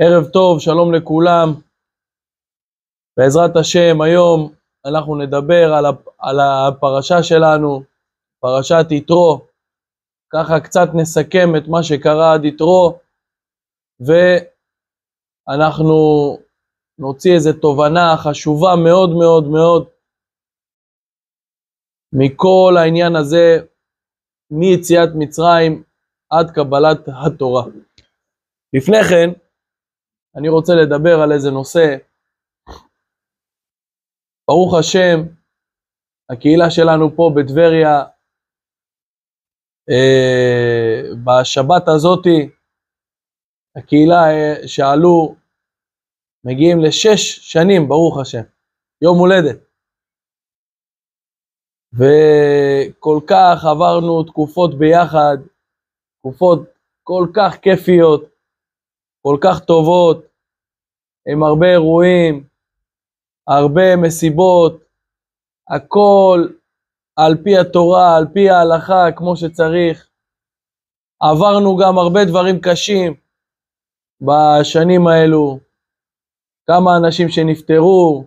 ערב טוב, שלום לכולם. בעזרת השם, היום אנחנו נדבר על הפרשה שלנו, פרשת יתרו. ככה קצת נסכם את מה שקרה עד יתרו, ואנחנו נוציא איזו תובנה חשובה מאוד מאוד מאוד מכל העניין הזה, מיציאת מצרים עד קבלת התורה. לפני כן, אני רוצה לדבר על איזה נושא. ברוך השם, הקהילה שלנו פה בטבריה, בשבת הזאתי, הקהילה שעלו, מגיעים ל6 שנים, ברוך השם, יום הולדת. וכל כך עברנו תקופות ביחד, תקופות כל כך כיפיות, כל כך טובות, עם הרבה אירועים, הרבה מסיבות, הכל על פי התורה, על פי ההלכה, כמו שצריך. עברנו גם הרבה דברים קשים בשנים האלו, כמה אנשים שנפטרו,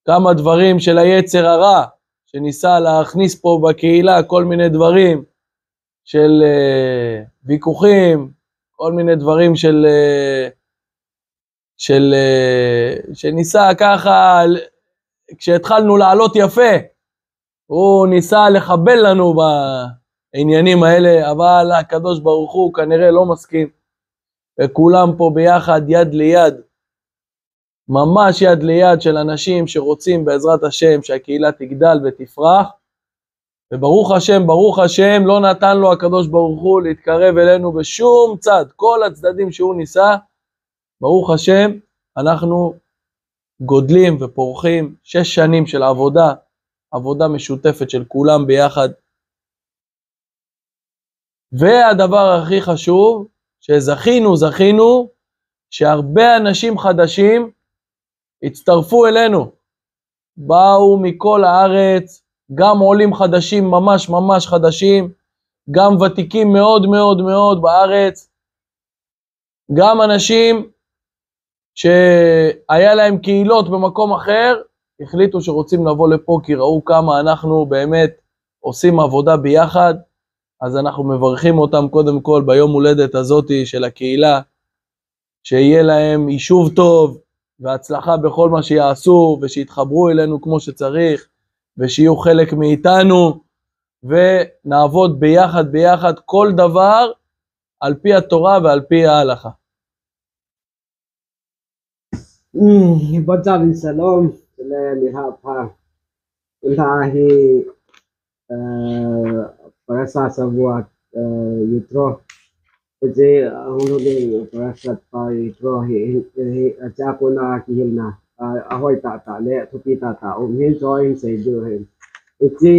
כמה דברים של היצר הרע, שניסה להכניס פה בקהילה כל מיני דברים של ויכוחים, כל מיני דברים שניסה ככה, כשהתחלנו לעלות יפה, הוא ניסה לחבל לנו בעניינים האלה, אבל הקדוש ברוך הוא כנראה לא מסכים, וכולם פה ביחד יד ליד, ממש יד ליד של אנשים שרוצים בעזרת השם שהקהילה תגדל ותפרח, וברוך השם, ברוך השם, לא נתן לו הקדוש ברוך הוא להתקרב אלינו בשום צד, כל הצדדים שהוא ניסה, ברוך השם, אנחנו גודלים ופורחים 6 שנים של עבודה משותפת של כולם ביחד. והדבר הכי חשוב, זכינו שהרבה אנשים חדשים הצטרפו אלינו, באו מכל הארץ, גם עולים חדשים ממש חדשים, גם ותיקים מאוד מאוד מאוד בארץ, גם אנשים שהיה להם קהילות במקום אחר, החליטו שרוצים לבוא לפה, כי ראו כמה אנחנו באמת עושים עבודה ביחד. אז אנחנו מברכים אותם קודם כל ביום הולדת הזאתי של הקהילה, שיהיה להם יישוב טוב והצלחה בכל מה שיעשו, ושיתחברו אלינו כמו שצריך, ושיהיו חלק מאיתנו, ונעבוד ביחד כל דבר על פי התורה ועל פי ההלכה. Bacaan Shalom Lehapa Ilahi Parasat Sabuat Yitro Jadi Huluni Parasat Pa Yitro Chakuna Kihilna Ahoy Tata Le Tupi Tata Hin Join Say Do Him Iti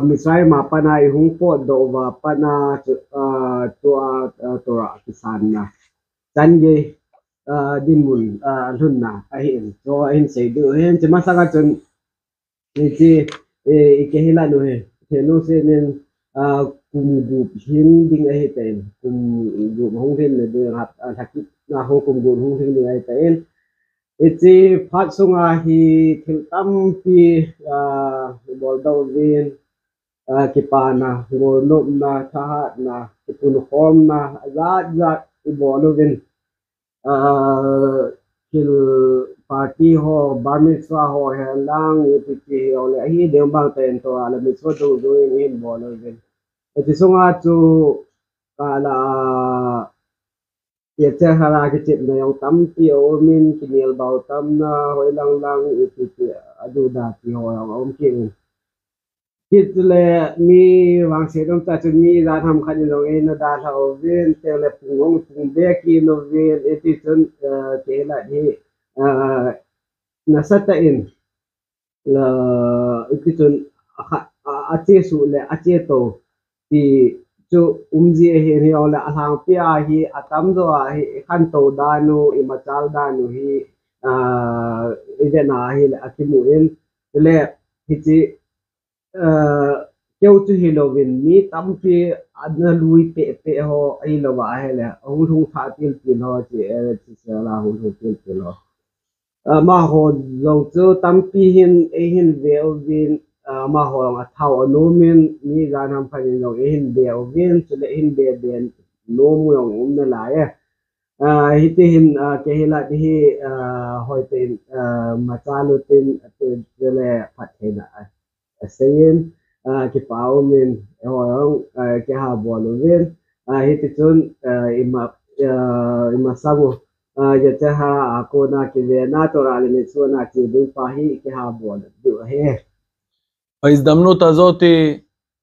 Misray Mapana Hungpo Dova Pana Tua Torah Kisana Tanye din mun lunna ahin so ahin say do hen chama sanga chun ni ikehila no he no se nen kumgu hin ding ahi ten kumgu hong hin le de hat thakit na ho kumgu hong hin ding ahi ten iti phat sunga hi thil tam pi bol daw vin kipana bol no na tha na pun hom na zat bol vin kil party ho bar mitzvah ho lang iti ho le hi de bang ten to ala mitzvah do in bolo gen iti sunga tu kala yete hala ke chit na yung tam ti o min kinil baw tam na ho lang iti adu da ti ho kin kit le mi wang se dom ta chun mi ra tham khan lo e no da tha o vin te le pung be ki no vin eti chun te la di na sata in la eti chun a che su le a che to ti chu umji he he ola alang pia hi atam do a hi khan to da nu I machal da nu hi ide na hi le akimu in le hi chi kêu tu Halloween mi tampi adna lui pe ho ai lo wa hele hung hung pha til ho chi la hung til ho ma ho long chu tampi hin vin ma ho a thau anu min mi gan ham phani lo hin vin chule hin ben no mu yong na la ya hiti hin ke hila hi hoitin machalutin le phathena asayin ki pau min hoyong ke ha boluvin hiti chun ima sagu ya cha ha ako na ki ve na to ra le chu na ki du pa hi ke ha bol du he בהזדמנות הזאת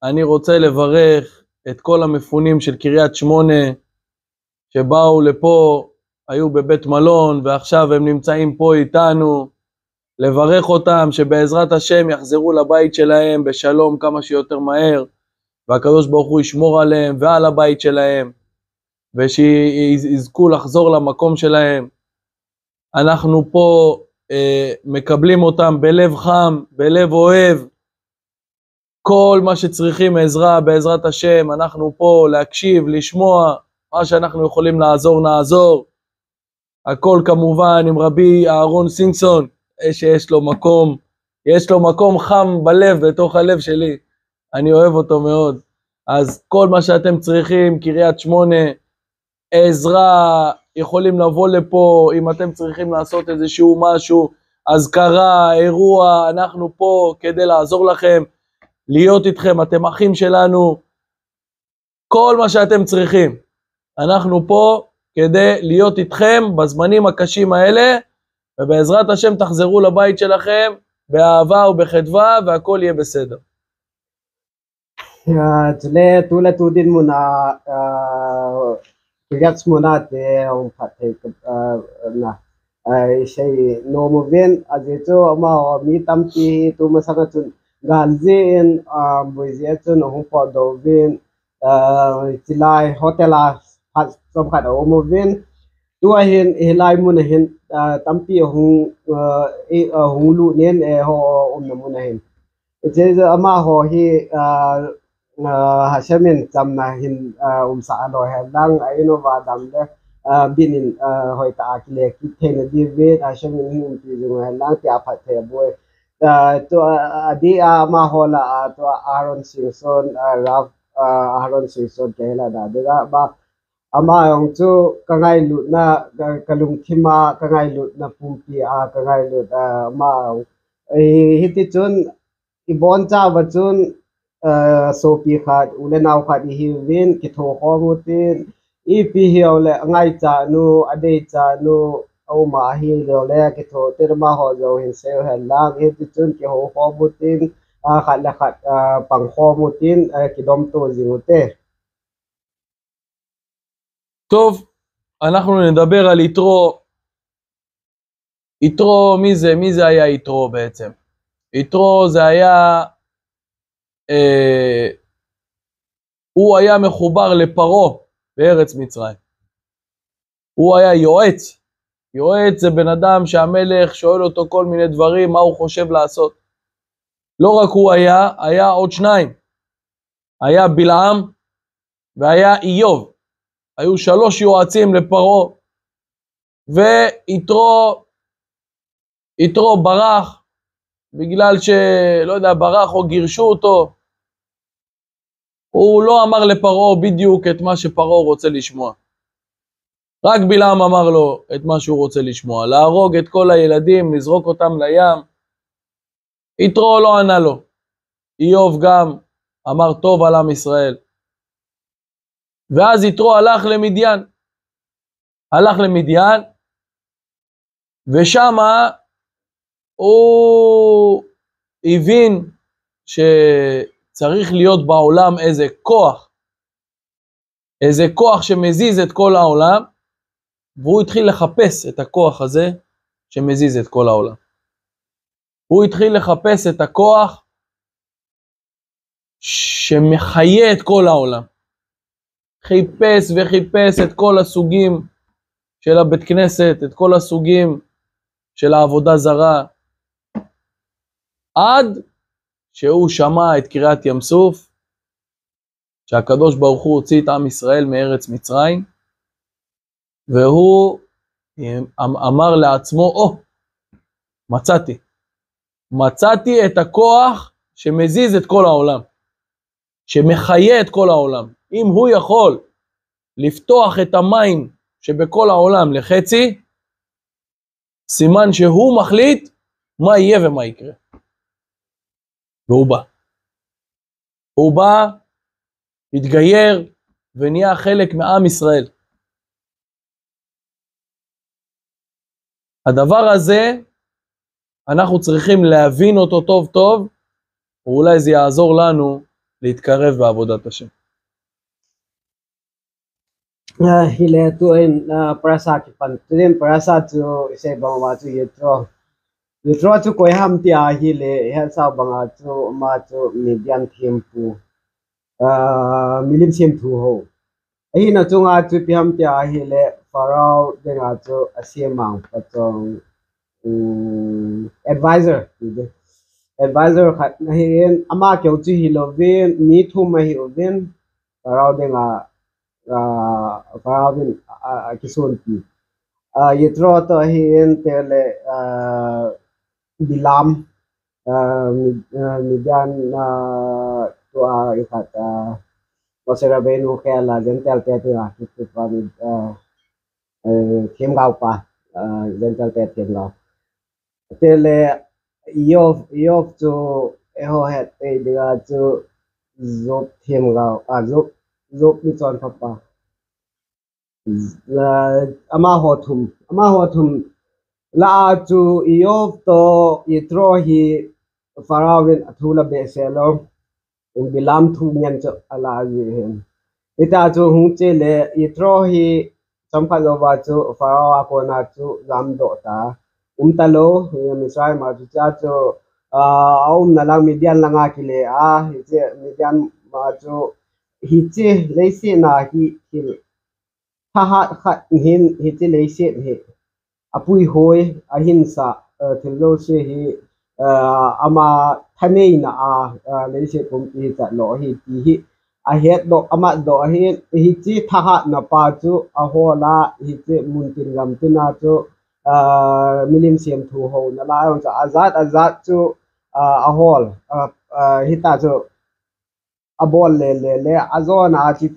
אני רוצה לברך את כל המפונים של קריית שמונה שבאו לפה, היו בבית מלון ועכשיו הם נמצאים פה איתנו, לברך אותם שבעזרת השם יחזרו לבית שלהם בשלום כמה שיותר מהר, והקדוש ברוך הוא ישמור עליהם ועל הבית שלהם, ושיזכו לחזור למקום שלהם. אנחנו פה מקבלים אותם בלב חם, בלב אוהב, כל מה שצריכים עזרה בעזרת השם, אנחנו פה להקשיב, לשמוע, מה שאנחנו יכולים לעזור נעזור. הכל כמובן עם רבי אהרון סינגסון, שיש לו מקום, יש לו מקום חם בלב, בתוך הלב שלי, אני אוהב אותו מאוד. אז כל מה שאתם צריכים, קריית שמונה, עזרה, יכולים לבוא לפה, אם אתם צריכים לעשות איזשהו משהו, אזכרה, אירוע, אנחנו פה כדי לעזור לכם, להיות איתכם, אתם אחים שלנו, כל מה שאתם צריכים, אנחנו פה כדי להיות איתכם בזמנים הקשים האלה, ובעזרת השם תחזרו לבית שלכם באהבה ובחדווה, והכל יהיה בסדר. תולה תודין מונה קריית שמונה תאום פתק na shay no mo ven ajeto ma mi tampi tu masana chun galzen boizia chun hong po do ven tilai hotela som khat o mo ven tu hin helai mun hin tampi hong lu nen ho na mun hin je ama ho hi Hashemin jamna hin sa alo helang aino va damde binin hoita akile kitene dive Hashemin hin pi jung helang ti apathe boy to adi ama hola to Aaron Simpson Raf Aaron Simpson kehla da dega ba ama yong chu kangai lu na kalung thima kangai lu na pumpi kangai lu ma hiti chun ibon cha ba chun sopi khat ulenaw khat hi win ki tho khomutin ipi hiole ngai cha nu ade cha nu au ma hi le ki tho terma ho jo hin se helang he ti chun ki ho khomutin khat la khat pang khomutin ki dom to jingute. טוב, אנחנו נדבר על יתרו. יתרו, מי זה היה יתרו בעצם? יתרו זה היה הוא היה מחובר לפרו בארץ מצרים. הוא היה יועץ. יועץ זה בן אדם שהמלך שואל אותו כל מיני דברים, מה הוא חושב לעשות. לא רק הוא היה עוד שניים. היה בלעם והיה איוב. היו 3 יועצים לפרו. ויתרו ברח, בגלל שלא יודע, ברח או גירשו אותו. הוא לא אמר לפרו בדיוק את מה שפרו רוצה לשמוע. רק בלעם אמר לו את מה שהוא רוצה לשמוע. להרוג את כל הילדים, לזרוק אותם לים. יתרו לא ענה לו. איוב גם אמר טוב על עם ישראל. ואז יתרו הלך למדיין. ושמה הוא הבין שצריך להיות בעולם איזה כוח שמזיז את כל העולם, והוא התחיל לחפש את הכוח הזה שמזיז את כל העולם. הוא התחיל לחפש את הכוח שמחיה את כל העולם. חיפש את כל הסוגים של הבית כנסת, את כל הסוגים של העבודה זרה, עד שהוא שמע את קריאת ים סוף, שהקדוש ברוך הוא הוציא את עם ישראל מארץ מצרים, והוא אמר לעצמו, מצאתי את הכוח שמזיז את כל העולם, שמחיה את כל העולם. אם הוא יכול לפתוח את המים שבכל העולם לחצי, סימן שהוא מחליט מה יהיה ומה יקרה. והוא בא. הוא בא, התגייר ונהיה חלק מעם ישראל. הדבר הזה, אנחנו צריכים להבין אותו טוב טוב, ואולי זה יעזור לנו להתקרב בעבודת השם. Hile tu en perasa kipan tulen perasa tu se bangwa tu yetro tu koi ham tia hile helsa banga tu ma tu median tempu milim sem thu ho ai na chunga tu pi ham tia hile farao denga tu asiamang patong advisor khat na hin ama kyo chu hilovin mi thu ma hi ovin farao denga farabin kisun pi yetro to hin tele bilam midan to ikat osera benu kela dental te tu pa thêm gạo pa dental te thêm gạo tele yov to eho het e diga to zop thêm gạo zop ni chon pa ama hothum la chu yov to yitro hi farawin athula be selo bilam thu nyan cho ala yin ita chu hung che le yitro hi champalo ba chu farawa ko na chu ram do ta talo misrai ma chu cha chu na lang median langa kile hi che median ma chu hi che leise na hi ha khat hin hi che leise he apui hoi ahinsa thilo se hi ama thanei na leise kompi ta lo hi ti hi a het do ama do hi chi thaha na pa chu a hola hi che muntin ram tina chu milim siam thu ho na la on cha azat chu a hol hi ta chu a bol le azona chi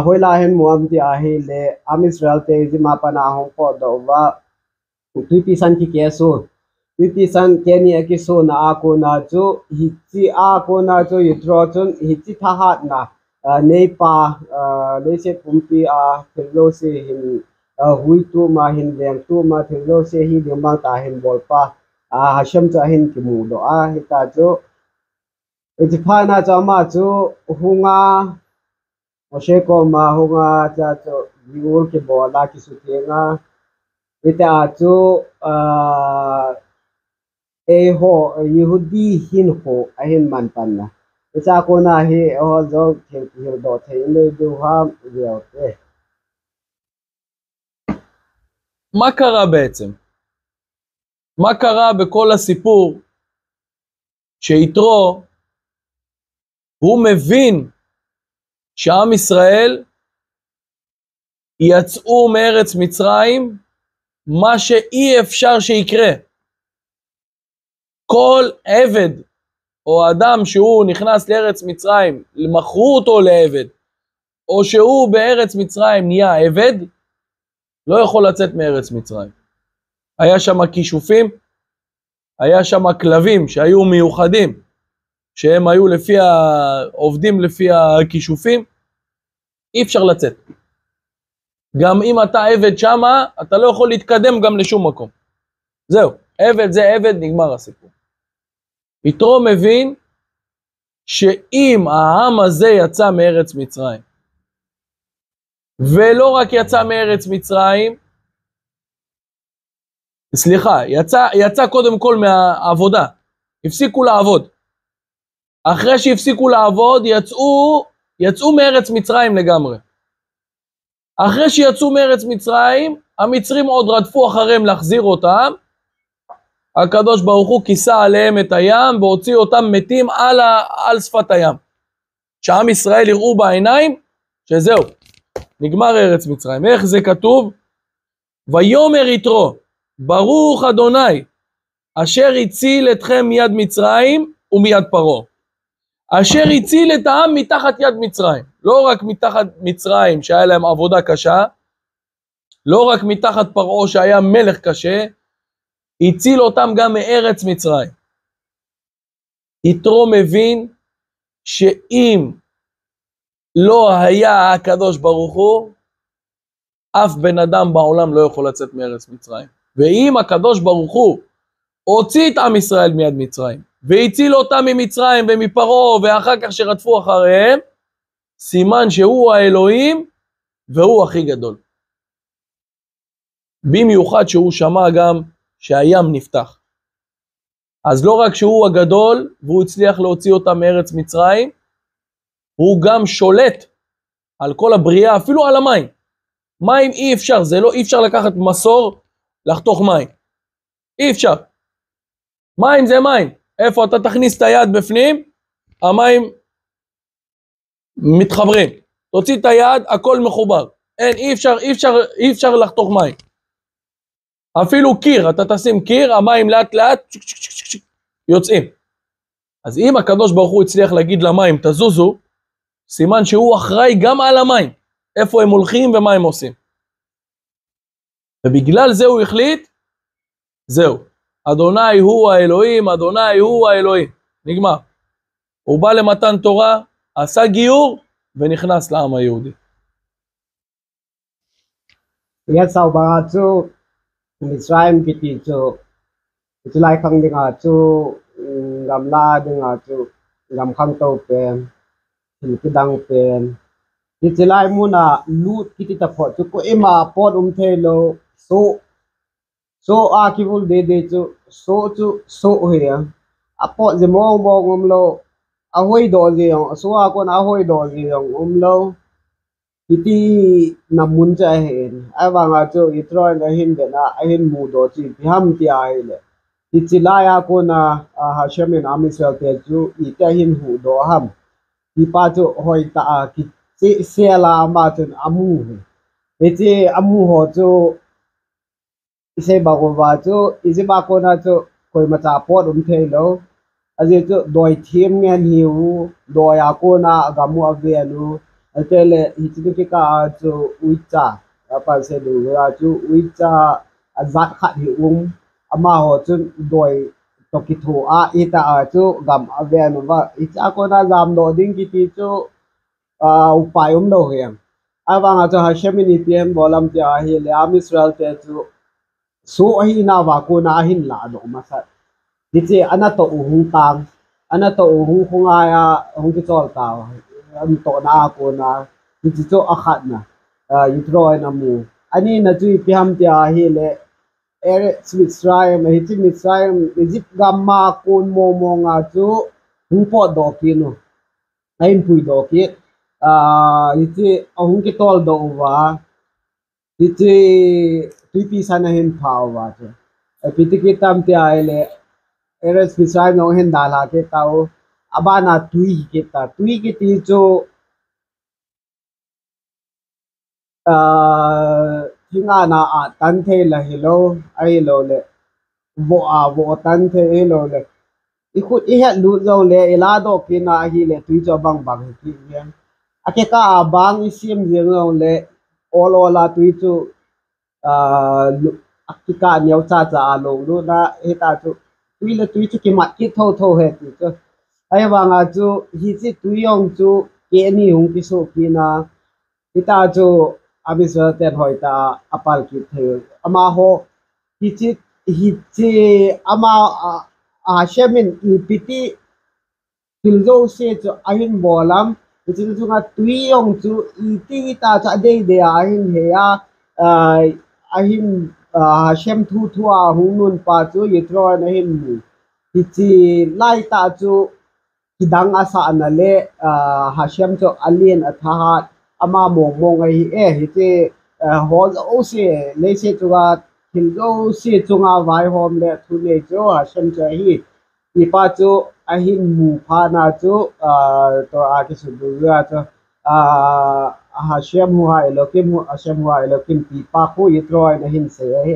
hoila hen muam ti a hi le am Israel te ji ma pa na hong ko do wa tu pi san ki keso Pisan keni aki so na ako na chu hichi ako na chu yitro chun hichi thahat na neipa leise kumpi thilo se hin hui tu ma hin leng tu ma thilo se hi limang ta hin bolpa hasham cha hin ki mu do hita chu itiphana cha ma chu hunga oshe ko ma hunga cha chu viur ki bola ki sutenga ita chu ho yehudi hin ho ahin man pan na cha ko na hi ho zo thil do thei le du ha riao te מה קרה בעצם? מה קרה בכל הסיפור שיתרו הוא מבין שעם ישראל יצאו מארץ מצרים מה שאי אפשר שיקרה. כל עבד או אדם שהוא נכנס לארץ מצרים, מכרו אותו לעבד, או שהוא בארץ מצרים נהיה עבד, לא יכול לצאת מארץ מצרים. היה שם כישופים, היה שם כלבים שהיו מיוחדים, שהם היו עובדים לפי הכישופים, אי אפשר לצאת. גם אם אתה עבד שמה, אתה לא יכול להתקדם גם לשום מקום. זהו, עבד זה עבד, נגמר הסיפור. יתרו מבין שאם העם הזה יצא מארץ מצרים, ולא רק יצא מארץ מצרים, סליחה, יצא קודם כל מהעבודה, הפסיקו לעבוד. אחרי שהפסיקו לעבוד, יצאו מארץ מצרים לגמרי. אחרי שיצאו מארץ מצרים, המצרים עוד רדפו אחריהם להחזיר אותם, הקדוש ברוך הוא כיסה עליהם את הים, והוציא אותם מתים על שפת הים. שעם ישראל יראו בעיניים, שזהו, נגמר ארץ מצרים. איך זה כתוב? ויאמר יתרו, ברוך אדוני, אשר הציל אתכם מיד מצרים ומיד פרעה. אשר הציל את העם מתחת יד מצרים. לא רק מתחת מצרים שהיה להם עבודה קשה, לא רק מתחת פרעה שהיה מלך קשה, הציל אותם גם מארץ מצרים. יתרו מבין שאם לא היה הקדוש ברוך הוא, אף בן אדם בעולם לא יכול לצאת מארץ מצרים. ואם הקדוש ברוך הוא הוציא את עם ישראל מיד מצרים, והציל אותם ממצרים ומפרעה, ואחר כך שרדפו אחריהם, סימן שהוא האלוהים, והוא הכי גדול. במיוחד שהוא שמע גם שהים נפתח. אז לא רק שהוא הגדול, והוא הצליח להוציא אותם מארץ מצרים, הוא גם שולט על כל הבריאה, אפילו על המים. מים אי אפשר, אי אפשר לקחת מסור, לחתוך מים. אי אפשר. מים זה מים. איפה אתה תכניס את היד בפנים, המים מתחברים. תוציא את היד, הכל מחובר. אי אפשר לחתוך מים. אפילו קיר, אתה תשים קיר, המים לאט לאט יוצאים. אז אם הקדוש ברוך הוא הצליח להגיד למים, תזוזו, סימן שהוא אחראי גם על המים. איפה הם הולכים ומה הם עושים. ובגלל זה הוא החליט, זהו. אדוני הוא האלוהים, אדוני הוא האלוהים. נגמר. הוא בא למתן תורה, עשה גיור, ונכנס לעם היהודי. Sau bà chú Mitzrayim kiti chú Julai khang dinga chú gam la dinga chú gam khang tau pen kidang pen Julai muna lut kiti ta phot chú ko ema pot thelo so a kivul de chú so hoya a pot je mong mong lo a hoi do je so a kon a hoi do je lo Iti namun cha hen awanga cho itroy na hin de na ahin mu do chi biham ti ai le ichilaya ko na hashemin amisel te chu ita hin hu do ham ipa chu hoi ta ki se la ma chun amu iti amu ho chu ise ba ko ba chu ise ba ko na chu koi ma cha pot the lo aje chu doi thiem ngen hiu doya ko na gamu avelu Atele hitiki ka chu uicha apa se du ra chu uicha azat khat hi ama ho chu doi tokitho a ita a chu gam aven wa icha ko na jam do ding ki ti chu upai do hiam awanga chu hashemini tiem bolam tia hi le am Israel te chu so hi na wa ko na hin la do masa diche anato uhung tang anato uhung khunga ya hung ki chol ta am to na ko na ti cho akhat na yitro na mu ani na chu piam tia hi le Mitzrayim hi Mitzrayim Egypt gamma kon mo nga chu humpo do ki no ain pui do ki iti ahung ki tol do wa iti tuipi sana hin phaw wa chu pitiki tam tia le Mitzrayim no hin dala ke tao abana tui ki ti cho tinga na a tan the la hello ai lo le vo tan the hello le ikhut I ha lu zo le ila do ki na hi le tui cho bang ki yen ake ka bang isim je ngo le ola tui chu akika nyau cha lo lu na eta chu tui chu ki mat ki tho he ti chu ai wanga chu hi chi tuyong chu ke ni hung ki so ki na ita chu abiswa ten hoita apal ki the ama ho hi chi ama shemin ipiti tilzo se chu ahin bolam chi chu nga tuyong chu iti ta cha de ahin he ya ahin shem thu hunun pa chu yitro na hin mu hi lai ta chu kidang asa anale hashem cho alien athahat ama mong ai hi te hol o se le se chuga thil go se chunga vai hom le thu le cho hashem cha hi ipa chu ahin mu pha na chu to a ki su du ya chu Hashem huwa Elohim hu Hashem huwa Elohim pi pa khu yitroi na hin se hi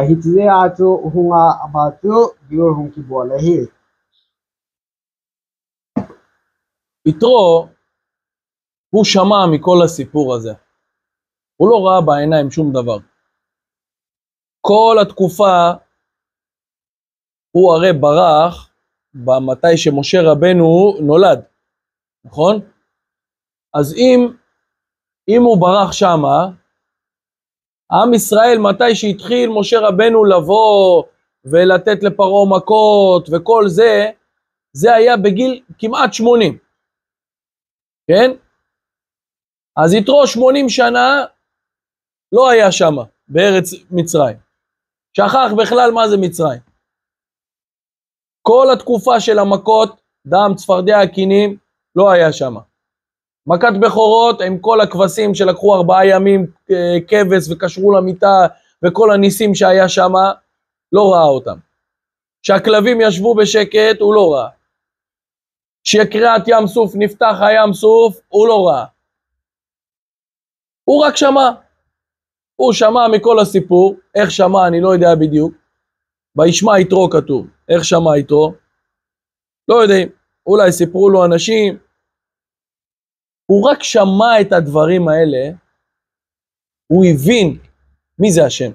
hi chi a chu hunga aba chu biur hung ki bol hi יתרו, הוא שמע מכל הסיפור הזה. הוא לא ראה בעיניים שום דבר. כל התקופה, הוא הרי ברח במתי שמשה רבנו נולד, נכון? אז אם הוא ברח שמה, עם ישראל מתי שהתחיל משה רבנו לבוא ולתת לפרעה מכות וכל זה, זה היה בגיל כמעט 80. כן? אז יתרו 80 שנה לא היה שמה, בארץ מצרים. שכח בכלל מה זה מצרים. כל התקופה של המכות, דם, צפרדע, הקינים, לא היה שמה. מכת בכורות עם כל הכבשים שלקחו 4 ימים כבש וקשרו למיטה וכל הניסים שהיה שמה, לא ראה אותם. שהכלבים ישבו בשקט, הוא לא ראה. שקריאת ים סוף נפתח הים סוף, הוא לא ראה. הוא רק שמע. הוא שמע מכל הסיפור, איך שמע אני לא יודע בדיוק. וישמע יתרו כתוב, איך שמע יתרו? לא יודעים, אולי סיפרו לו אנשים. הוא רק שמע את הדברים האלה, הוא הבין מי זה השם.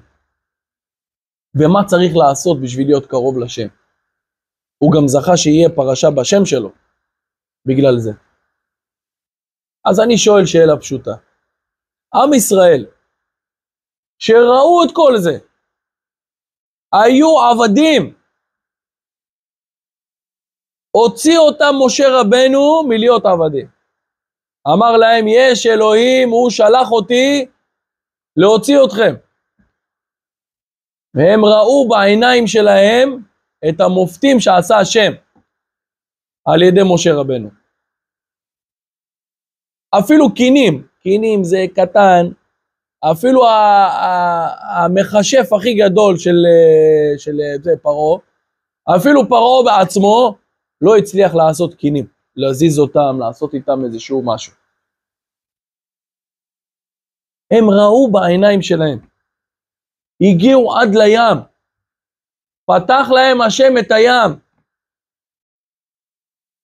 ומה צריך לעשות בשביל להיות קרוב לשם. הוא גם זכה שיהיה פרשה בשם שלו. בגלל זה. אז אני שואל שאלה פשוטה. עם ישראל, שראו את כל זה, היו עבדים, הוציא אותם משה רבנו מלהיות עבדים. אמר להם, יש אלוהים, הוא שלח אותי להוציא אתכם. והם ראו בעיניים שלהם את המופתים שעשה השם על ידי משה רבנו. אפילו קינים זה קטן, אפילו המחשף הכי גדול של פרעה, אפילו פרעה בעצמו לא הצליח לעשות קינים, להזיז אותם, לעשות איתם איזשהו משהו. הם ראו בעיניים שלהם, הגיעו עד לים, פתח להם השם את הים,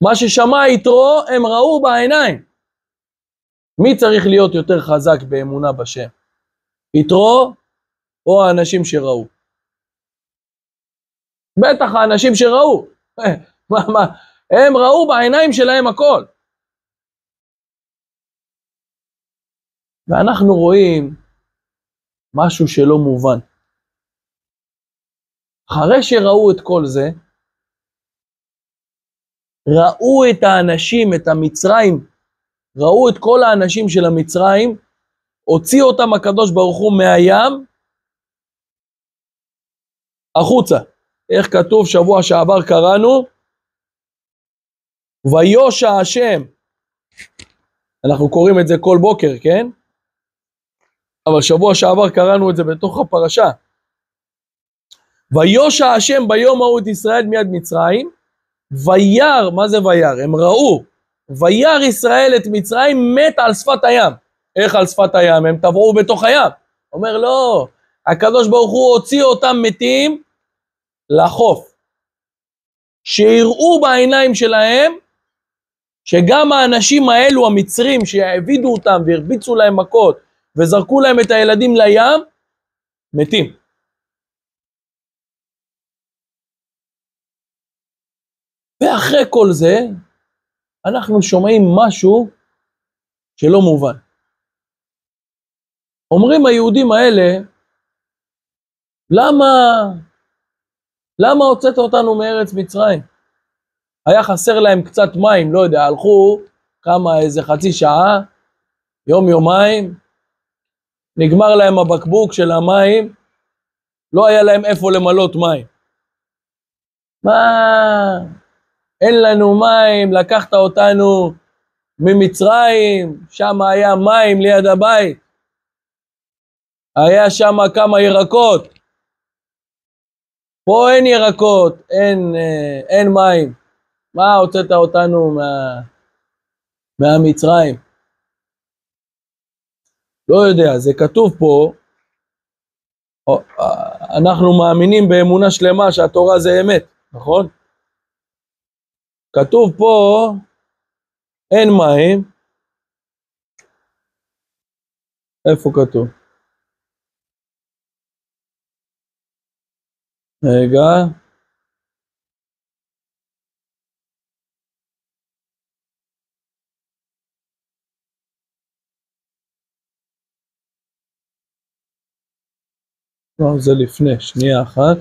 מה ששמע יתרו הם ראו בעיניים. מי צריך להיות יותר חזק באמונה בשם? יתרו או האנשים שראו? בטח האנשים שראו. הם ראו בעיניים שלהם הכל. ואנחנו רואים משהו שלא מובן. אחרי שראו את כל זה, ראו את האנשים, את המצרים, ראו את כל האנשים של המצרים, הוציא אותם הקדוש ברוך הוא מהים, החוצה. איך כתוב שבוע שעבר קראנו? ויושע השם. אנחנו קוראים את זה כל בוקר, כן? אבל שבוע שעבר קראנו את זה בתוך הפרשה. ויושע השם ביום ההוא את ישראל מיד מצרים, וירא, מה זה וירא? הם ראו, וירא ישראל את מצרים מת על שפת הים. איך על שפת הים? הם טבעו בתוך הים. אומר לא, הקדוש ברוך הוא הוציא אותם מתים לחוף. שיראו בעיניים שלהם, שגם האנשים האלו המצרים שהעבידו אותם והרביצו להם מכות, וזרקו להם את הילדים לים, מתים. ואחרי כל זה, אנחנו שומעים משהו שלא מובן. אומרים היהודים האלה, למה הוצאת אותנו מארץ מצרים? היה חסר להם קצת מים, לא יודע, הלכו איזה חצי שעה, יומיים, נגמר להם הבקבוק של המים, לא היה להם איפה למלות מים. מה? אין לנו מים, לקחת אותנו ממצרים, שם היה מים ליד הבית, היה שם כמה ירקות, פה אין ירקות, אין מים, מה הוצאת אותנו מהמצרים? לא יודע, זה כתוב פה, אנחנו מאמינים באמונה שלמה שהתורה זה אמת, נכון? כתוב פה, אין מים. איפה כתוב? רגע. לא, זה לפני, שנייה אחת.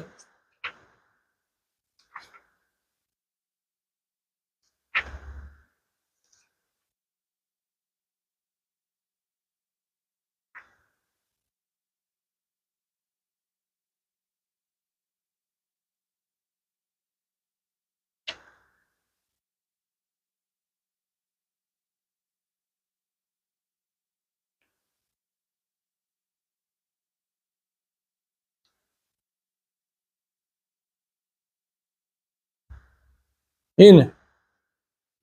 הנה.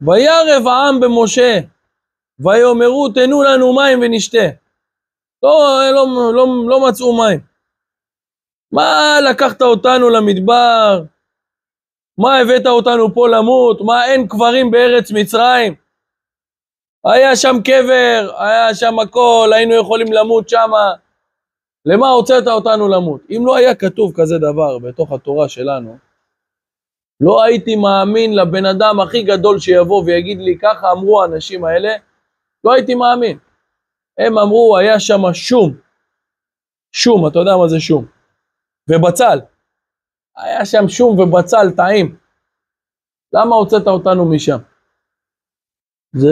וירב העם במשה, ויאמרו תנו לנו מים ונשתה. לא מצאו מים. מה לקחת אותנו למדבר? מה הבאת אותנו פה למות? מה אין קברים בארץ מצרים? היה שם קבר, היה שם הכל, היינו יכולים למות שם. למה הוצאת אותנו למות? אם לא היה כתוב כזה דבר בתוך התורה שלנו, לא הייתי מאמין לבן אדם הכי גדול שיבוא ויגיד לי, ככה אמרו האנשים האלה, לא הייתי מאמין. הם אמרו, היה שם שום. שום, אתה יודע מה זה שום? ובצל. היה שם שום ובצל טעים. למה הוצאת אותנו משם? זה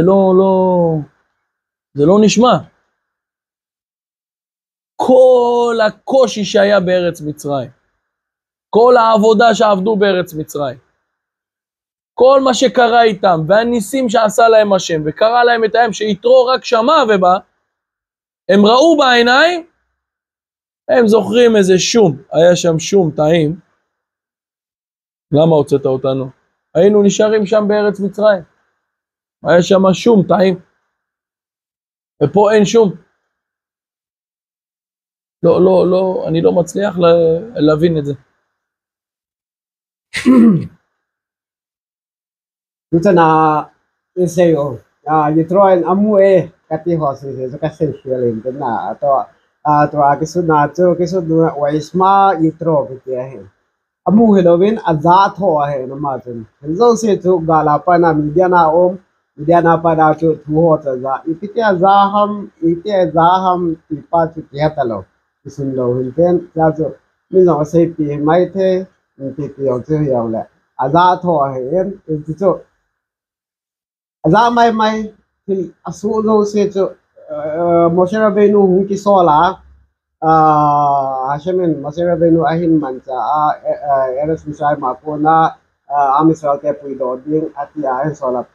לא נשמע. כל הקושי שהיה בארץ מצרים, כל העבודה שעבדו בארץ מצרים, כל מה שקרה איתם, והניסים שעשה להם השם, וקרא להם את הים שיתרו רק שמע ובא, הם ראו בעיניים, הם זוכרים איזה שום, היה שם שום טעים. למה הוצאת אותנו? היינו נשארים שם בארץ מצרים, היה שם שום טעים, ופה אין שום. לא, אני לא מצליח להבין את זה. Tutana Iseo, Yitroin Amue, Katihos, is a castle feeling, the na, to Akisuna, to Kisuna, Waisma, Yitro, with their hand. Amu Hilovin, a Zato ahead of Martin. And those say to Galapana, Midiana Om, Midiana Pada to water, Ipitia Zaham, Itia Zaham, Ipat Yatalo, Isundo, and then Yazo, Mino safety, Maite, and Piti of Ziola. A Zato ahead is so. Za mai thì asu zo se cho Moshe Rabbeinu hung ki sola Hashemin Moshe Rabbeinu ahin mancha Eretz Mitzrayim akona Am Israel ke puido ding ati ahin sola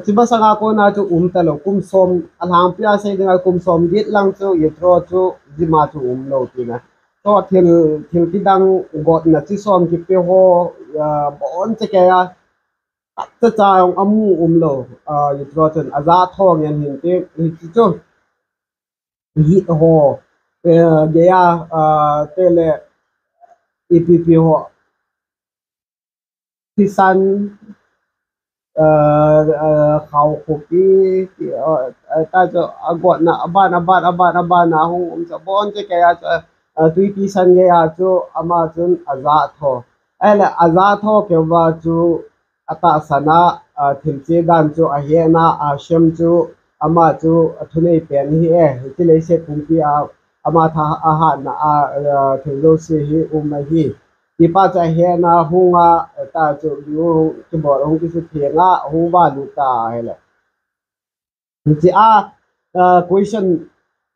tiba sanga ko na to talo kum som alham pia se ding kum som git lang cho yetro cho jima cho lo tina to til ki dang got na chi som ki pe ho bon che ka tất cả ông amu lo yitro chen aza thong yan hin te hi chu hi ho ge ya tele ipp ho pisan khau khopi ta cho agot na aban na hong cha bon che ka ya tui pisan ge ya chu ama chun aza tho ele aza tho ke wa chu ata sana thilche dan chu ahena asham chu ama chu athunei pen hi tilei se thumpi ama tha aha na thilo se hi hi tipa cha hena hunga ta chu yu chu bor hung ki su thenga hu ba lu ta hele ji question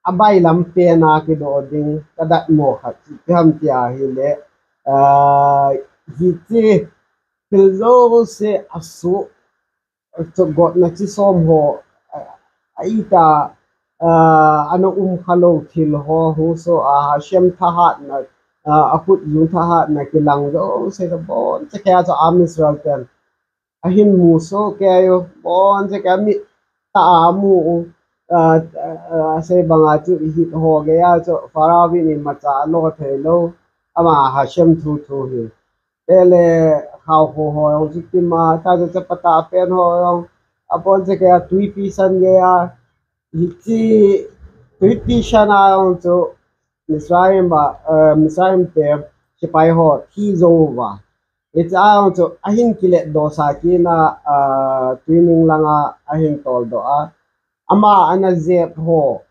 abai lam pe na ki do ding kadat mo khat ham tia hi le ji ti Pilzo se asu to got na chi som ho aita ano khalo thil ho hu so Hashem thahat na akut yu thahat na kilang zo se the bon se kya so am Israel ten ahin muso kayo bon se kami taamu se banga chu hi ho gaya cho farawi ni macha lo thelo ama hashem thu thu hi ele how ho chu ti ma ta cha pata pen ho apon se kaya tui pi san gaya hi chi tui pi shana cho Misraim te sipai ho thi zo wa it's out to ahin kilet dosa kina twinning langa ahin tol do ama ana zep ho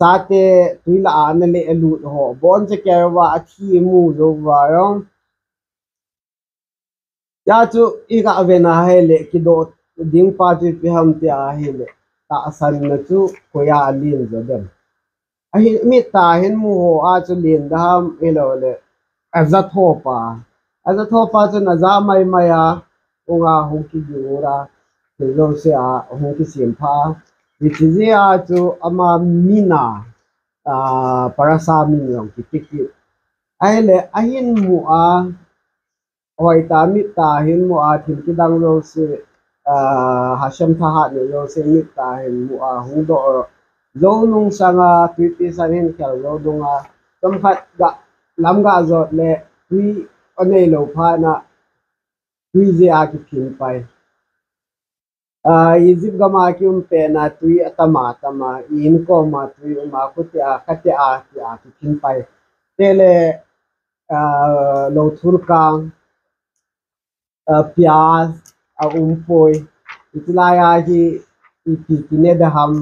sate tuila ana le elu ho bon se kerwa athi mu zo wa yong ya chu ika avena hele kido ding pa ti pi ham ti a hele ta asan na chu koya alin zo dem ahin mi ta hin mu ho a chu lin da ham elo le azat ho pa Asa thopa chu na za mai maya unga hongki jura lo se a hongki simpha itize a chu ama mina parasa min yong ki tiki aile ahin mu a hoi ta mi ta hin mu a thim ki dang lo se hasham tha ha ne lo se mi ta hin mu a hung do lo nung sanga twiti sa hin khel lo dunga tom khat ga lam ga zot le twi anei lo pha na tui ze a ki phin pai izip gama ki pe na tui atama tama in ko ma tui ma ku ti a kate a ti a ki phin pai tele lo thur kang piaz a poi itlaya hi ipi kine da ham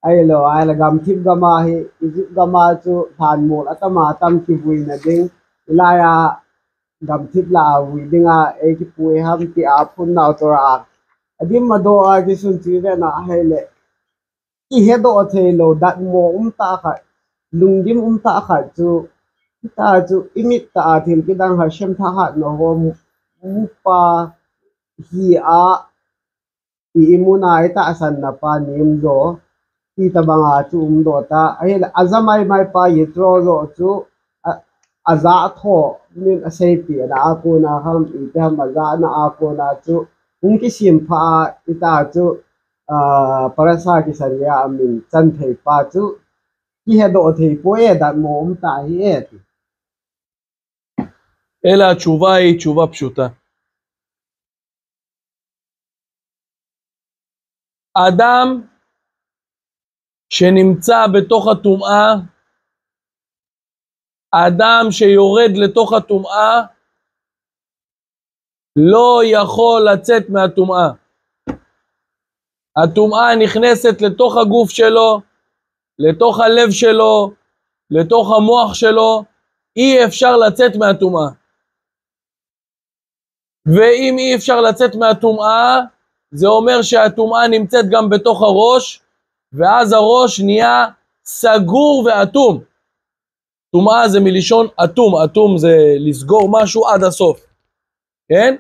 ai lo ai la gam thip gama hi izip gama chu than mol atama tam ki bui na ding ilaya gam thip la wi dinga e ki pui ham ti a phun na to ra adim mado a ki sun chi na hele i hedo the lo dat mo ta kha lungdim ta kha chu ta chu imit ta thil ki dang har shem tha ha no ho mu pa hi a i imuna ita asan na pa nim do ti ta banga chu do ta ai azamai mai pa yitro zo chu aza tho min asai pi na ako na ham ita maza na ako na chu unki simpha ita chu parasa ki sanya amin chan thei pa chu ki hedo thei po e da mom ta hi e אלא התשובה היא תשובה פשוטה. אדם שנמצא בתוך הטומאה, אדם שיורד לתוך הטומאה, לא יכול לצאת מהטומאה. הטומאה נכנסת לתוך הגוף שלו, לתוך הלב שלו, לתוך המוח שלו, אי אפשר לצאת מהטומאה. ואם אי אפשר לצאת מהטומאה, זה אומר שהטומאה נמצאת גם בתוך הראש, ואז הראש נהיה סגור ואטום. טומאה זה מלשון אטום, אטום זה לסגור משהו עד הסוף, כן?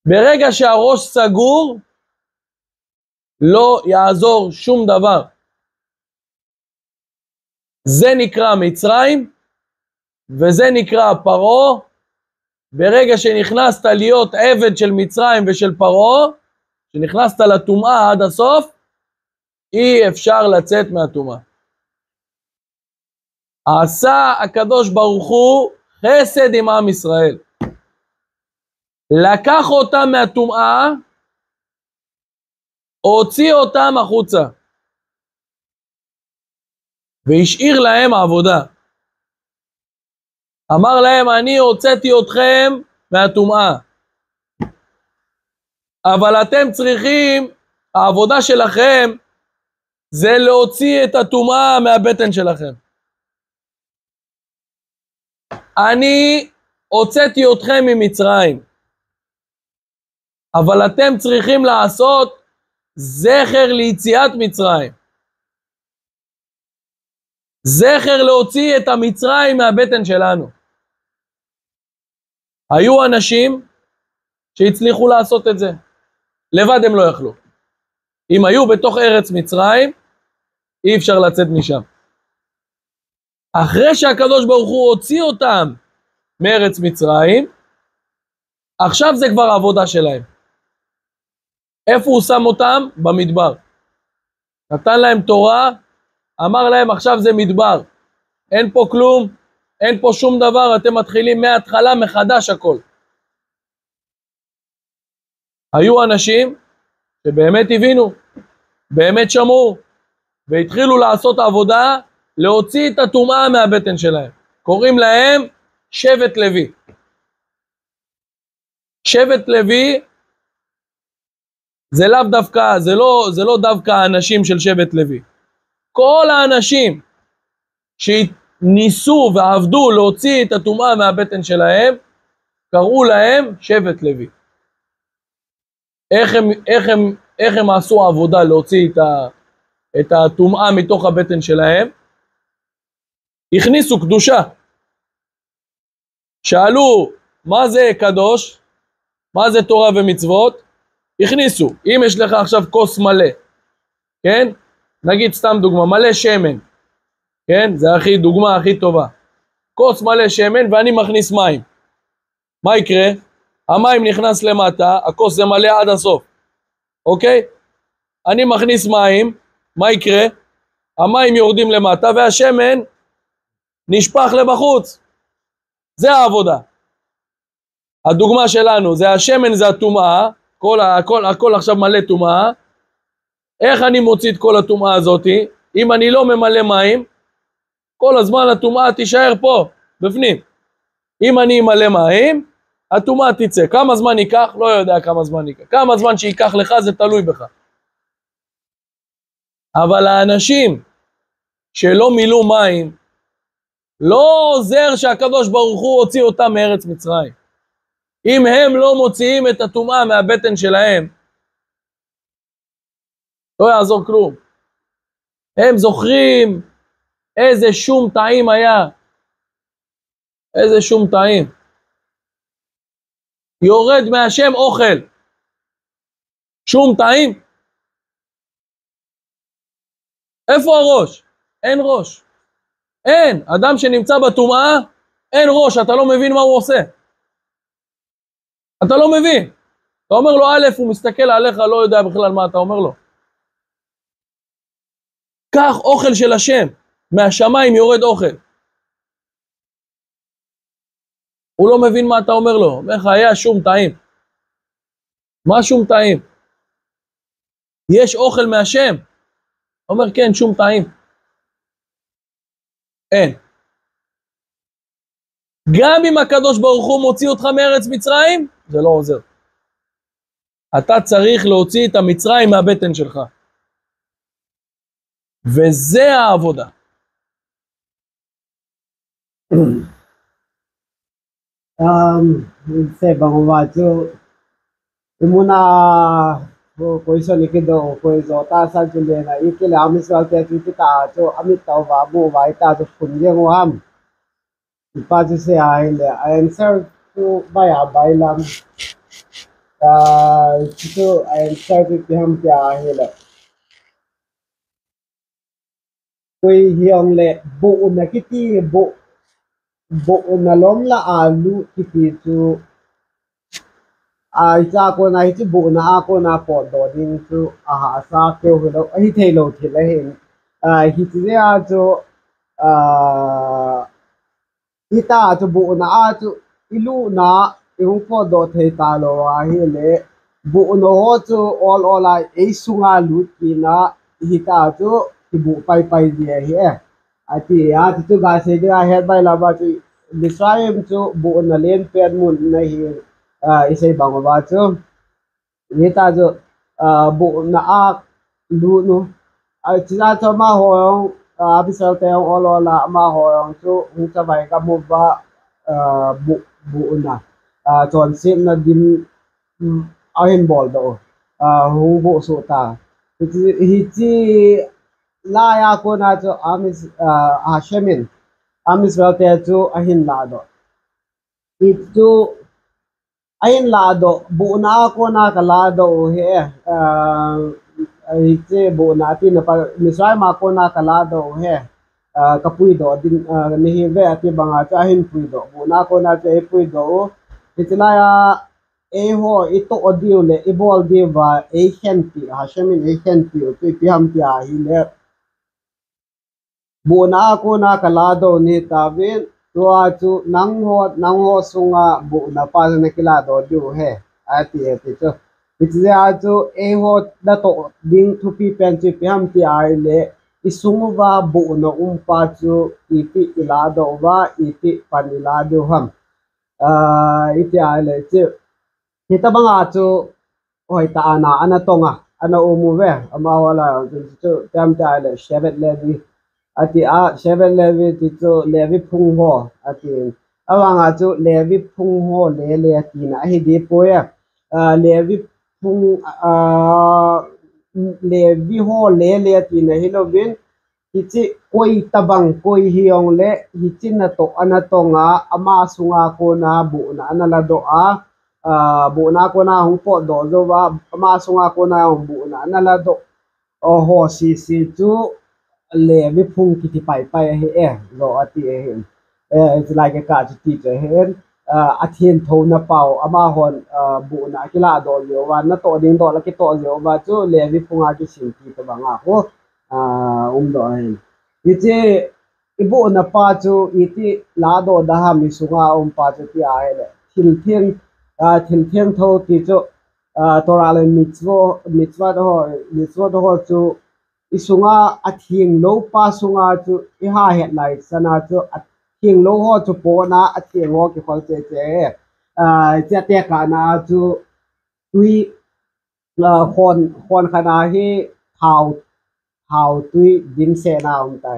ברגע שהראש סגור, לא יעזור שום דבר. זה נקרא מצרים, וזה נקרא פרעה. ברגע שנכנסת להיות עבד של מצרים ושל פרעה, שנכנסת לטומאה עד הסוף, אי אפשר לצאת מהטומאה. עשה הקדוש ברוך הוא חסד עם עם ישראל. לקח אותם מהטומאה, הוציא אותם החוצה, והשאיר להם עבודה. אמר להם, אני הוצאתי אתכם מהטומאה, אבל אתם צריכים, העבודה שלכם, זה להוציא את הטומאה מהבטן שלכם. אני הוצאתי אתכם ממצרים, אבל אתם צריכים לעשות זכר ליציאת מצרים. זכר להוציא את המצרים מהבטן שלנו. היו אנשים שהצליחו לעשות את זה. לבד הם לא יכלו. אם היו בתוך ארץ מצרים, אי אפשר לצאת משם. אחרי שהקדוש ברוך הוא הוציא אותם מארץ מצרים, עכשיו זה כבר העבודה שלהם. איפה הוא שם אותם? במדבר. נתן להם תורה, אמר להם עכשיו זה מדבר. אין פה כלום, אין פה שום דבר, אתם מתחילים מההתחלה מחדש הכל. היו אנשים שבאמת הבינו, באמת שמעו, והתחילו לעשות עבודה, להוציא את הטומאה מהבטן שלהם. קוראים להם שבט לוי. שבט לוי זה לאו דווקא, זה לא דווקא האנשים של שבט לוי. כל האנשים שניסו ועבדו להוציא את הטומאה מהבטן שלהם, קראו להם שבט לוי. איך הם עשו עבודה להוציא את הטומאה מתוך הבטן שלהם? הכניסו קדושה. שאלו מה זה קדוש? מה זה תורה ומצוות? הכניסו. אם יש לך עכשיו כוס מלא, כן? נגיד סתם דוגמה, מלא שמן, כן? זה דוגמה הכי טובה. כוס מלא שמן ואני מכניס מים. מה יקרה? המים נכנס למטה, הכוס זה מלא עד הסוף. אוקיי? אני מכניס מים, מה יקרה? המים יורדים למטה והשמן נשפך לבחוץ. זה העבודה. הדוגמה שלנו זה השמן, זה הטומאה, הכל עכשיו מלא טומאה. איך אני מוציא את כל הטומאה הזאת? אם אני לא ממלא מים, כל הזמן הטומאה תישאר פה, בפנים. אם אני אמלא מים, הטומאה תצא. כמה זמן ייקח? לא יודע כמה זמן ייקח. כמה זמן שייקח לך זה תלוי בך. אבל האנשים שלא מילאו מים, לא עוזר שהקדוש ברוך הוא הוציא אותם מארץ מצרים. אם הם לא מוציאים את הטומאה מהבטן שלהם, לא יעזור כלום. הם זוכרים איזה שום טעים היה. איזה שום טעים. יורד מהשם אוכל. שום טעים. איפה הראש? אין ראש. אין. אדם שנמצא בטומאה, אין ראש. אתה לא מבין מה הוא עושה. אתה לא מבין. אתה אומר לו א', הוא מסתכל עליך, לא יודע בכלל מה אתה אומר לו. קח אוכל של השם. מהשמיים יורד אוכל. הוא לא מבין מה אתה אומר לו. אומר לך, היה שום טעים. מה שום טעים? יש אוכל מהשם? אומר, כן, שום טעים. אין. גם אם הקדוש ברוך הוא מוציא אותך מארץ מצרים, זה לא עוזר. אתה צריך להוציא את המצרים מהבטן שלך. וזה העבודה. Sẽ bằng vào chỗ muna कोई सो लिखी दो कोई जोता सा जुले ना ये के लिए हम इस वाले की ता जो अमित ताऊ बाबू वाइटा जो पुंजे वो हम पाँच से आए ले आंसर तो बाया बाइलाम तो आंसर के हम क्या आए ले कोई हियंग ले बो न किती बो न लोम ला आलू किती जो cha cô này chứ bộ na cô na bỏ đồ đi chú hạ sa kêu cái đó ấy thấy lâu thì lấy hình khi chỉ ra cho ita cho bộ na cho ilu na yung bỏ đồ thấy ta lo hi le bộ nó cho all lại ấy sunga lút ki na ita cho thì bộ pai gì hi thì chú gà sẽ ra hết bài là bao chú describe cho bộ na lên pen mun này hi isay bang ba chu nita jo bu na a lu no ai chila cho ma ho abisal te olola ma ho chu unta bai ka mu ba bu na chon sim na dim a hin bol do hu bo so ta hi chi la ya ko na cho amis shemin amis wel te chu a hin la do it chu ayin lado bu na ako na kalado he ite bu na ti na misray ma ko na kalado he kapui do din ni ve ati banga chahin pui do bu na ko na che pui do itla ya ho ito audio le ibol diva a kenti hashamin a kenti to piham pia hi le buna ko na kalado ni tavin to chu nang ho sunga buna pa na kilado du he ati cho itze chu a ho da to ding to pi pen chi piham pia le isumuwa buna pa chu iti ilado wa iti panilado ham iti ale chu kita banga chu oi ta ana ana tonga ana umuwe ama wala chu tam ta le shevet levi ati a shevet levi ti chu levi phung ho ati awanga chu levi phung ho le ati na hi di poya levi phung levi ho le ati na hi lovin hichi koi tabang koi hiong le hichi na to ana tonga ama sunga ko na bu na ana la do a bu na ko na hung po do zo wa ama sunga ko na hung bu na la do o ho si chu le vi phung ki ti pai he lo ati it's like a ka teacher he a thien tho na pau ama hon bu na kila do yo wa na to ding do la ki to yo wa chu le vi phunga ki sin ki to banga ko do hen ite ibu na pa chu iti la do da ha mi sunga pa chu ti a hele thil thiang tho ti chu tora le mitzwa do ho chu isunga athing lo pa sunga chu I ha het lai sana chu athing lo ho chu po na athing ho ki khol che che te ka na chu tui khon khana hi thau tui dim se na ta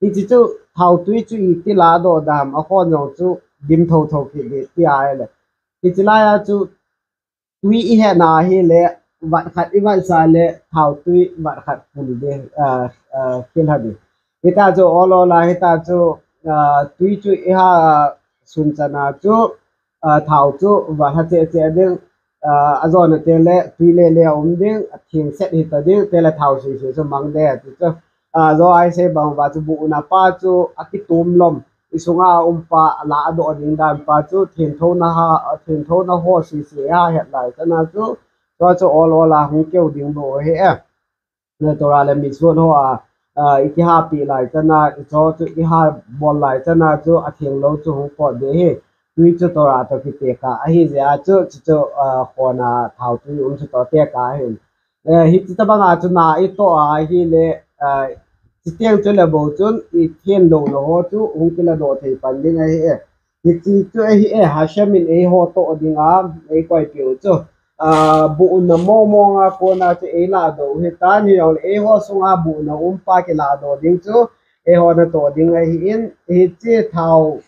ti chu thau tui chu ti la do dam a khon no chu dim tho ki ti ai le ti la ya chu tui I he na hi le wat khat I wat sa le thau tui wat khat pul de kin ha bi ita chu olo la ita chu tui chu I ha sun chana chu thau chu wa ha che de azon te le tui le ding thing set hi ta ding te le thau si so mang de chu zo ai se bang ba chu bu na pa chu akitum lom isunga pa la do ding dan pa chu thin tho na ho si ha het lai chana chu cho all hung kêu ding bo he ne tora le mi so no iki ha pi lai chana cho chu I ha bol lai chana chu a thing lo chu hung po de he tui chu tora to ki te ka a hi ja chu khona thau tui chu to te ka he hi chi ta banga chu na I to a hi le chi tiang chu le bo chun I thien lo no ho chu hung ki la do thei pan ding a he hi chi chu hi ha shamin ho to ding a koi piu chu bu na mo nga ko na che la do he ta ni ol ho sunga bu na pa ke la do ding chu ho na to ding a hi in hi che thau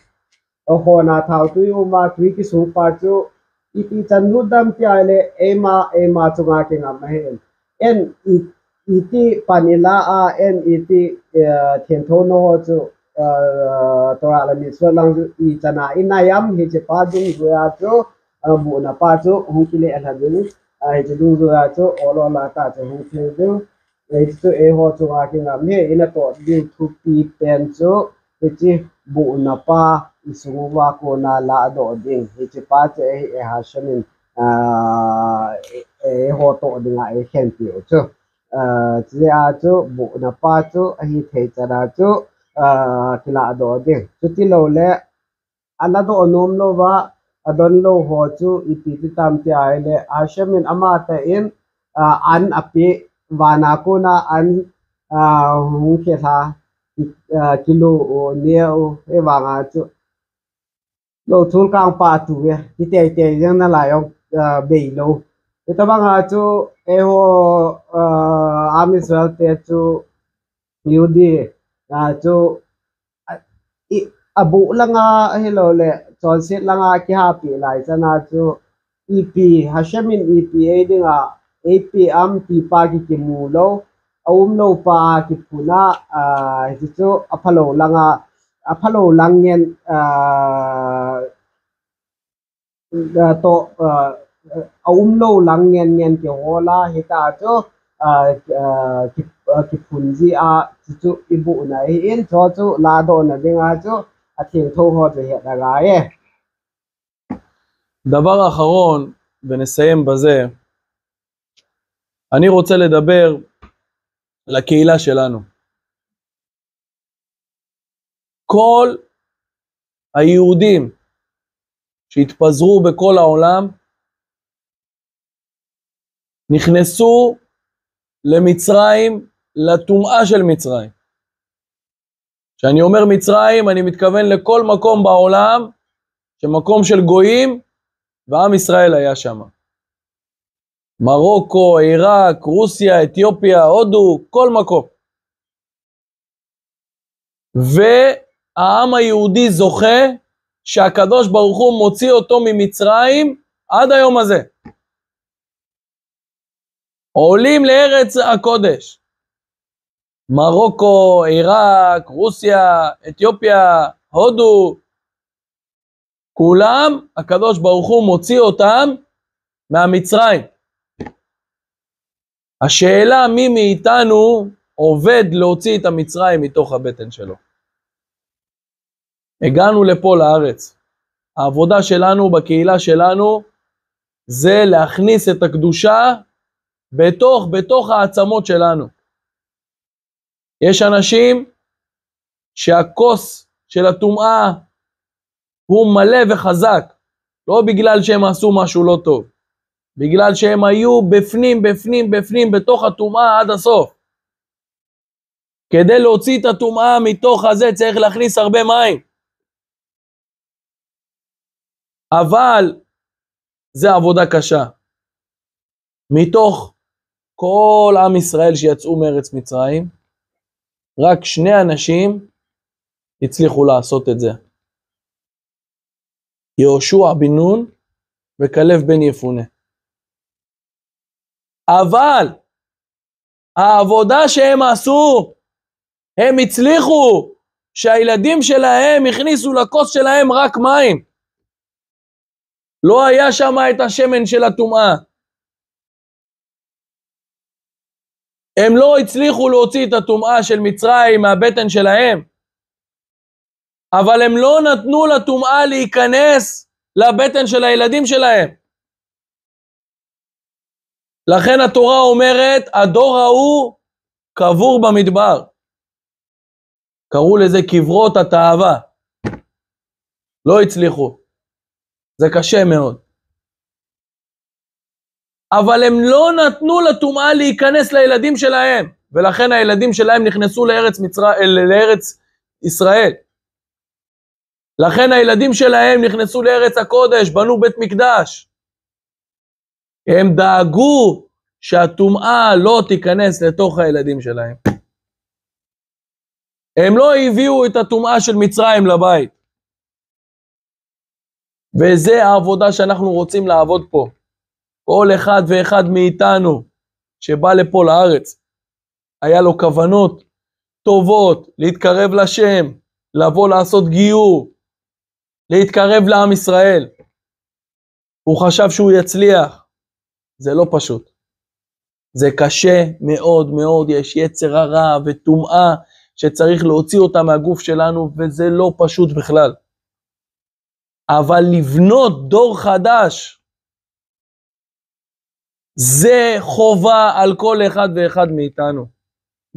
ho na thau tu ma tui ki su pa chu iti chan lu dam ti ale ema chu nga ke ngam he en iti panila en iti thien tho no chu to ala mi so lang I chana inayam hi che pa dung zo ya chu bu na pa chu hung ki le ala ding ai chu dung zo ya chu olo la ta chu hung ki ding ai chu ho chu nga ki ngam he ina to ding thu pi pen chu chi bu na pa isungwa ko na la do ding chi pa chu ha shamin ho to ding ai khen pi chu chi a chu bu na pa chu hi thei chana chu kila do ding chu ti lo le ana do nom lo wa adon lo ho chu ipi ti tam ti ai le ashamin ama ta in an api wana ko na an hung khe tha kilo neo e wanga chu lo thul kang pa tu ye ti te jang na la yo be lo ita banga chu ho amiswal te chu yudi chu abu langa hello le chon set langa ki ha pi lai chana chu ep hashamin epa dinga apm pi pa ki mu lo lo pa ki puna hi chu aphalo langyen to lo langyen ki hola hita chu ki punji chu ibu na in cho chu la do na dinga chu a thing tho ho che he da ga ye דבר אחרון, ונסיים בזה, אני רוצה לדבר לקהילה שלנו. כל היהודים שהתפזרו בכל העולם, נכנסו למצרים, לטומאה של מצרים. כשאני אומר מצרים, אני מתכוון לכל מקום בעולם, שמקום של גויים, ועם ישראל היה שם. מרוקו, עיראק, רוסיה, אתיופיה, הודו, כל מקום. והעם היהודי זוכה שהקדוש ברוך הוא מוציא אותו ממצרים עד היום הזה. עולים לארץ הקודש. מרוקו, עיראק, רוסיה, אתיופיה, הודו, כולם הקדוש ברוך הוא מוציא אותם מהמצרים. השאלה מי מאיתנו עובד להוציא את המצרים מתוך הבטן שלו. הגענו לפה לארץ. העבודה שלנו בקהילה שלנו זה להכניס את הקדושה בתוך העצמות שלנו. יש אנשים שהכוס של הטומאה הוא מלא וחזק, לא בגלל שהם עשו משהו לא טוב, בגלל שהם היו בפנים בתוך הטומאה עד הסוף. כדי להוציא את הטומאה מתוך הזה צריך להכניס הרבה מים. אבל זה עבודה קשה. מתוך כל עם ישראל שיצאו מארץ מצרים, רק 2 אנשים הצליחו לעשות את זה. יהושע בן נון וכלב בן יפונה. אבל העבודה שהם עשו, הם הצליחו שהילדים שלהם הכניסו לכוס שלהם רק מים. לא היה שם את השמן של הטומאה. הם לא הצליחו להוציא את הטומאה של מצרים מהבטן שלהם, אבל הם לא נתנו לטומאה להיכנס לבטן של הילדים שלהם. לכן התורה אומרת, הדור ההוא קבור במדבר. קראו לזה קברות התאווה. לא הצליחו. זה קשה מאוד. אבל הם לא נתנו לטומאה להיכנס לילדים שלהם, ולכן הילדים שלהם נכנסו לארץ ישראל. לכן הילדים שלהם נכנסו לארץ הקודש, בנו בית מקדש. הם דאגו שהטומאה לא תיכנס לתוך הילדים שלהם. הם לא הביאו את הטומאה של מצרים לבית. וזה העבודה שאנחנו רוצים לעבוד פה. כל אחד ואחד מאיתנו שבא לפה לארץ, היה לו כוונות טובות להתקרב לשם, לבוא לעשות גיור, להתקרב לעם ישראל. הוא חשב שהוא יצליח. זה לא פשוט. זה קשה מאוד מאוד, יש יצר הרע וטומאה שצריך להוציא אותה מהגוף שלנו, וזה לא פשוט בכלל. אבל לבנות דור חדש, זה חובה על כל אחד ואחד מאיתנו.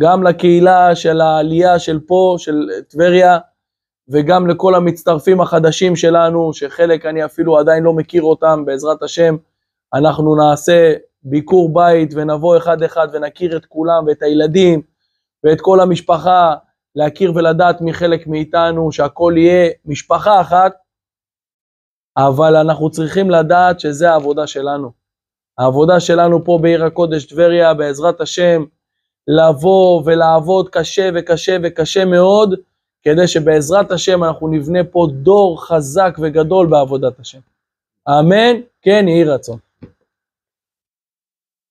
גם לקהילה של העלייה של פה, של טבריה, וגם לכל המצטרפים החדשים שלנו, שחלק אני אפילו עדיין לא מכיר אותם, בעזרת השם, אנחנו נעשה ביקור בית, ונבוא אחד אחד ונכיר את כולם, ואת הילדים, ואת כל המשפחה, להכיר ולדעת מחלק מאיתנו, שהכל יהיה משפחה אחת, אבל אנחנו צריכים לדעת שזה העבודה שלנו. העבודה שלנו פה בעיר הקודש טבריה, בעזרת השם, לבוא ולעבוד קשה וקשה וקשה מאוד, כדי שבעזרת השם אנחנו נבנה פה דור חזק וגדול בעבודת השם. אמן, כן יהי רצון.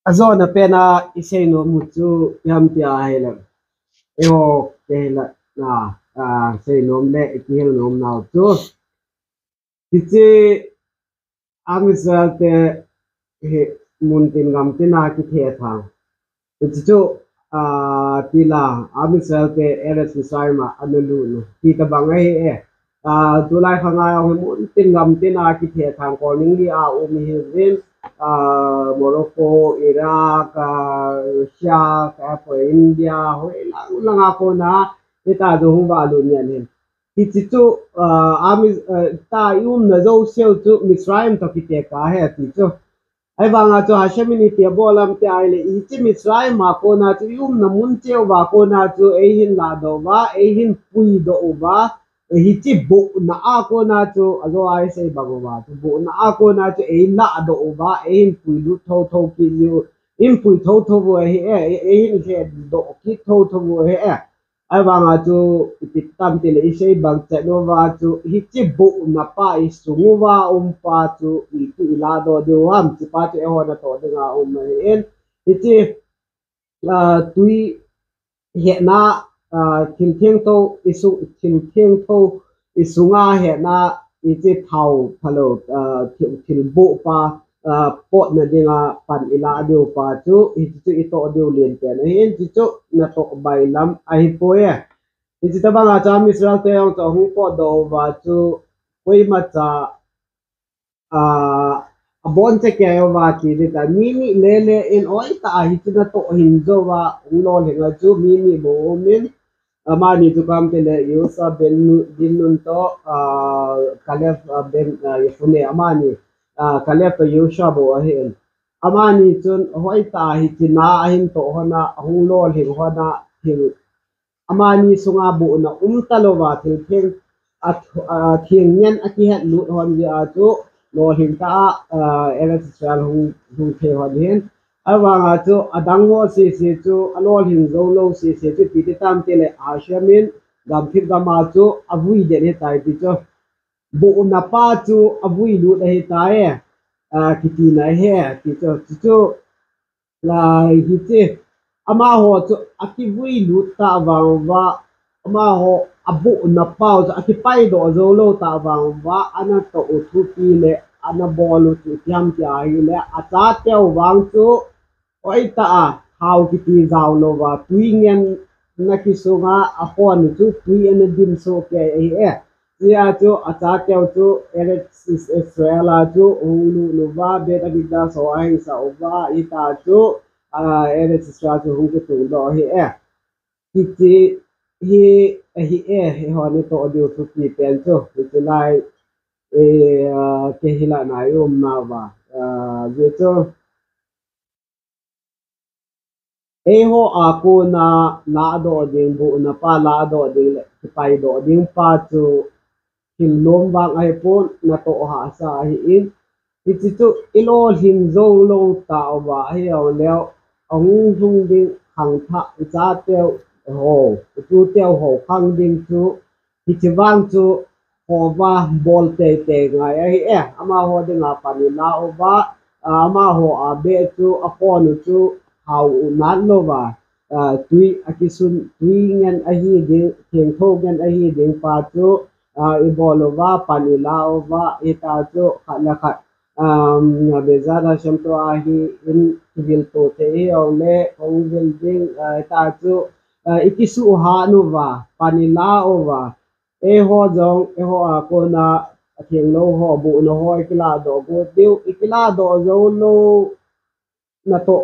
Azo na pena iseno mutsu yamti ahela. Eho kehla na senom le kihel nom na tu. Titsi amisal te muntin gamti na ki the tha. Titsu tila amisal te eres misaima anulu no. Kita bangai tulai khanga ho muntin gamti na ki the tha ko ningi a umi hin Morocco, Iraq, Russia, India, hoi lang ako na kita do hung ba lu nian hin. Ti chu ami ta yum na zo sel chu Misraim to kite ka he ti chu. Ai ba nga chu Hashemini ti bolam ti ai le I chi Misraim ma ko na chu yum na mun cheu ba ko na chu e hin la do ba e hin pui do ba hi chi bu na a ko na chu azo ai sei ba go ba chu bu na a ko na chu e la do ba e hin pui lu tho tho ki yu in pui tho tho wo he e hin he do ki tho tho wo he ai ba nga chu ti tam ti le sei bang che no wa chu hi chi bu na pa I su wa pa chu I tu la do de wam chi pa chu e ho na to de nga en hi chi tui hiện na thil thieng to isu thil thieng to isunga he na iti thau phalo thil bo pa pot na dinga pan ila dio pa chu iti ito dio lien te na hin chi chu na to bai lam ai po ye iti ta banga cha Israel te ong to hu po do wa chu koi ma cha abon che ke wa ki de ta mini lele in oi ta hi chu na to hin zo wa ulo le nga chu mini bo min amani tu kam te le yusa ben din to kalef ben yefune amani kalef to yusha bo hen amani chun hoi ta hi china hin to hona hulo le hona thil amani sunga bo na talowa thil theng thieng nyen aki het lu hon ya chu lo hin ta Eretz Israel hu the hon hin awanga chu adango si chu alol hin zo lo si chu pi te tam te le ashamin gam thip ga ma chu avui de le tai ti chu bo na pa chu avui lu de he tai kiti na he ti chu la hi te ama ho chu akivui lu ta wa ama ho abu na pa chu akipai do zo lo ta wa ana to uthu pi le ana bolu chu tiam tia hi le acha teu wang chu oi ta how kiti zaw lo wa tuingen na ki sunga a hon chu tui en dim so ke e ya chu acha teu chu Eretz Israel chu ulu lo wa be da bidda so ai sa wa ita chu Eretz Israel chu hu ke tu lo he kiti he hon to dio tu ki pen chu ti lai ke hila na yom na wa je chu eho ako na do ding bu na pa la do ding le pai do ding pa chu hil lom wang ai pon na to ha sa hi in ti chu ilo hin zo lo ta wa hi au leo ong hung ding hang tha cha teo ho chu teo ho khang ding chu hi chi wang chu ho wa bol te ngai ai ama ho ding a pa ni la o wa ama ho a be chu a pon chu hau nan lo wa tui akisun tui ngan a hi de theng tho ngan a hi de pa chu I bolo wa panila wa ita chu khala khat be zara sham to a hi in vil to te ole ong vil ding ta chu ikisu ha nu wa panila o wa e ho jong e ho a ko na theng lo ho bu no ho ikila do go tiu ikila do zo lo na to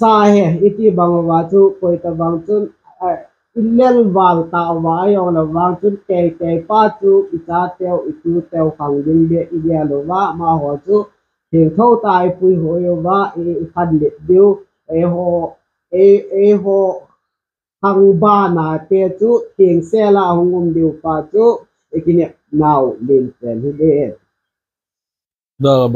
sa he iti bang wa chu koi ta bang chun ilel wal ta wa yo na wang chun ke pa chu ita teo itu teo khang din be ideal lo wa ma ho chu theng tho tai pui ho yo wa e khan le diu e ho hang ba na te chu theng se la hungum diu pa chu ekine now lin pen hi de תודה רבה.